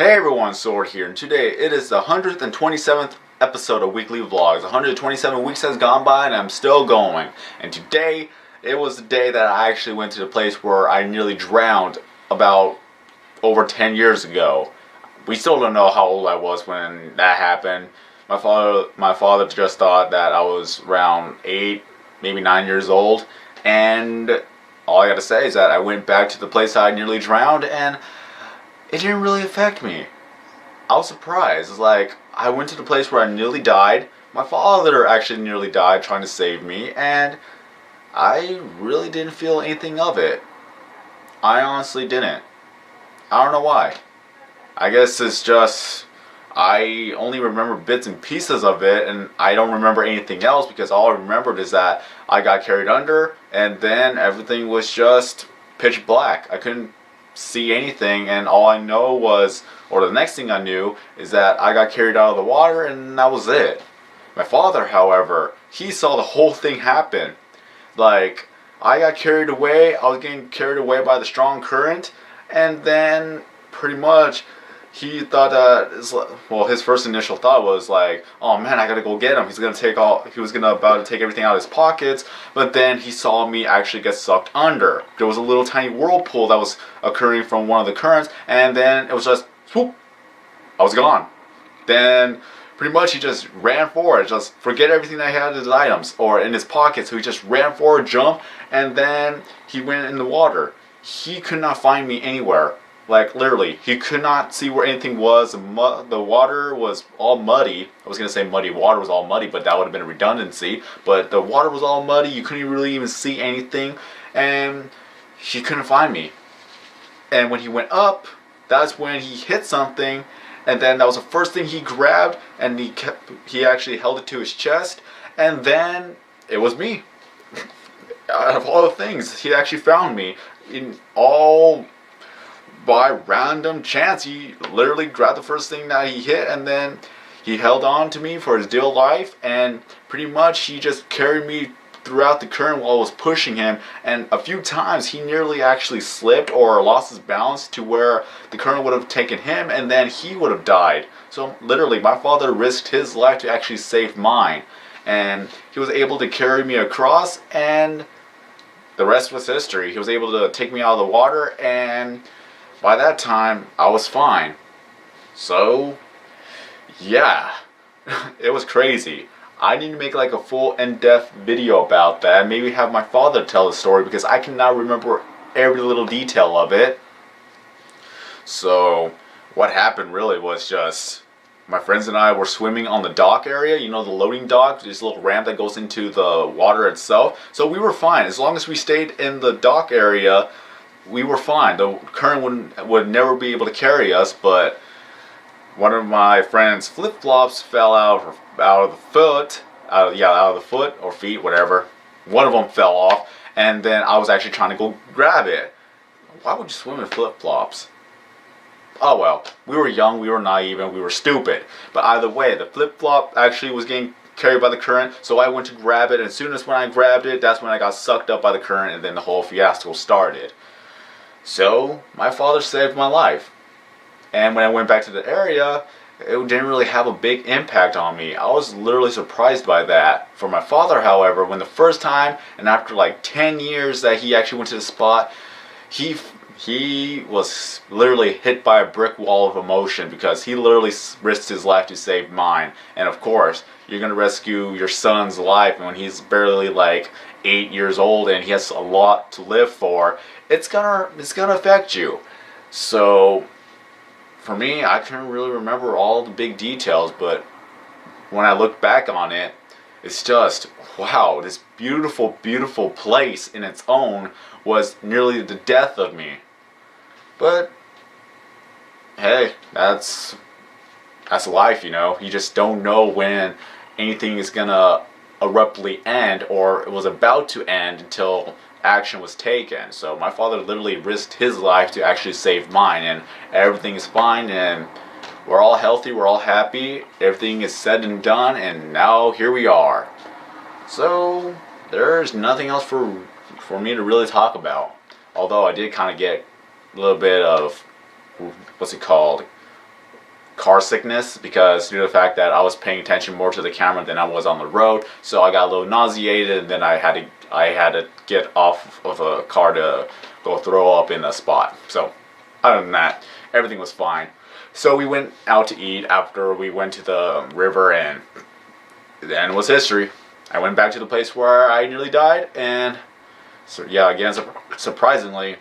Hey everyone, Sword here, and today it is the 127th episode of Weekly Vlogs. 127 weeks has gone by and I'm still going. And today, it was the day that I actually went to the place where I nearly drowned about over 10 years ago. We still don't know how old I was when that happened. My father just thought that I was around 8, maybe 9 years old. And all I gotta say is that I went back to the place I nearly drowned and it didn't really affect me. I was surprised. It's like, I went to the place where I nearly died. My father actually nearly died trying to save me, and I really didn't feel anything of it. I honestly didn't. I don't know why. I guess it's just, I only remember bits and pieces of it, and I don't remember anything else because all I remembered is that I got carried under, and then everything was just pitch black. I couldn't see anything, and all I know was, or the next thing I knew, is that I got carried out of the water, and that was it. My father, however, he saw the whole thing happen. Like, I got carried away, I was getting carried away by the strong current, and then pretty much he thought that, well, his first initial thought was like, oh man, I gotta go get him. He was about to take everything out of his pockets, but then he saw me actually get sucked under. There was a little tiny whirlpool that was occurring from one of the currents, and then it was just, swoop, I was gone. Then pretty much he just ran forward, just forget everything that he had in his items, or in his pockets, so he just ran forward, jumped, and then he went in the water. He could not find me anywhere. Like, literally, he could not see where anything was. The water was all muddy. I was going to say muddy water was all muddy, but that would have been a redundancy. But the water was all muddy. You couldn't really even see anything. And he couldn't find me. And when he went up, that's when he hit something. And then that was the first thing he grabbed. And he actually held it to his chest. And then it was me. Out of all the things, he actually found me. In all, by random chance, he literally grabbed the first thing that he hit, and then he held on to me for his dear life, and pretty much he just carried me throughout the current while I was pushing him, and a few times he nearly actually slipped or lost his balance to where the current would have taken him, and then he would have died. So literally, my father risked his life to actually save mine, and he was able to carry me across, and the rest was history. He was able to take me out of the water, and by that time, I was fine. So, yeah, it was crazy. I need to make like a full in-depth video about that. Maybe have my father tell the story because I cannot remember every little detail of it. So, what happened really was just my friends and I were swimming on the dock area. You know, the loading dock, this little ramp that goes into the water itself. So we were fine. As long as we stayed in the dock area, we were fine. The current would never be able to carry us, but one of my friend's flip-flops fell out of the foot, out of the foot or feet, whatever. One of them fell off, and then I was actually trying to go grab it. Why would you swim in flip-flops? Oh well, we were young, we were naive, and we were stupid. But either way, the flip-flop actually was getting carried by the current, so I went to grab it, and as soon as when I grabbed it, that's when I got sucked up by the current, and then the whole fiasco started. So, my father saved my life. And when I went back to the area, it didn't really have a big impact on me. I was literally surprised by that. For my father, however, when the first time, and after like 10 years that he actually went to the spot, he was literally hit by a brick wall of emotion because he literally risked his life to save mine. And of course, you're going to rescue your son's life when he's barely like 8 years old and he has a lot to live for. It's gonna affect you. So for me, I couldn't really remember all the big details, but when I look back on it, it's just, wow, this beautiful, beautiful place in its own was nearly the death of me. But hey, that's life, you know. You just don't know when anything is gonna abruptly end or it was about to end until action was taken. So my father literally risked his life to actually save mine, and everything is fine, and we're all healthy, we're all happy, everything is said and done, and now here we are. So there's nothing else for me to really talk about. Although I did kind of get a little bit of, what's it called, car sickness because due to the fact that I was paying attention more to the camera than I was on the road. So I got a little nauseated, and then I had to get off of a car to go throw up in a spot. So other than that, everything was fine. So we went out to eat after we went to the river, and then was history. I went back to the place where I nearly died, and so yeah, again, surprisingly,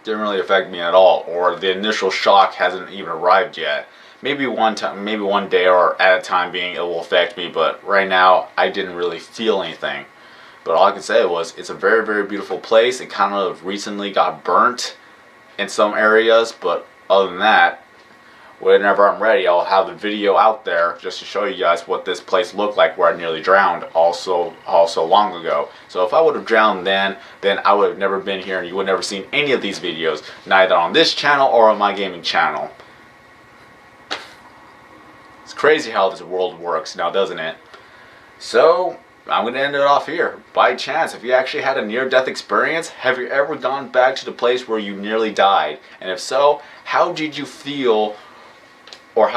didn't really affect me at all, or the initial shock hasn't even arrived yet. Maybe one time, maybe one day or at a time being, it will affect me, but right now I didn't really feel anything. But all I can say was it's a very, very beautiful place. It kind of recently got burnt in some areas, but other than that, whenever I'm ready, I'll have the video out there just to show you guys what this place looked like where I nearly drowned also long ago. So if I would have drowned then I would have never been here, and you would have never seen any of these videos, neither on this channel or on my gaming channel. It's crazy how this world works now, doesn't it? So I'm going to end it off here. By chance, if you actually had a near-death experience, have you ever gone back to the place where you nearly died? And if so, how did you feel? Or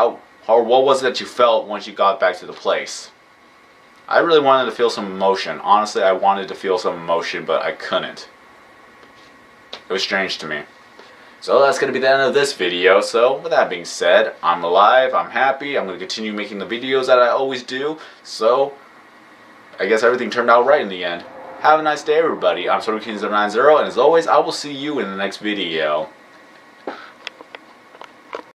what was it that you felt once you got back to the place? I really wanted to feel some emotion. Honestly, I wanted to feel some emotion, but I couldn't. It was strange to me. So that's going to be the end of this video. So with that being said, I'm alive, I'm happy, I'm going to continue making the videos that I always do. So I guess everything turned out right in the end. Have a nice day, everybody. I'm SordoKing090, and as always, I will see you in the next video.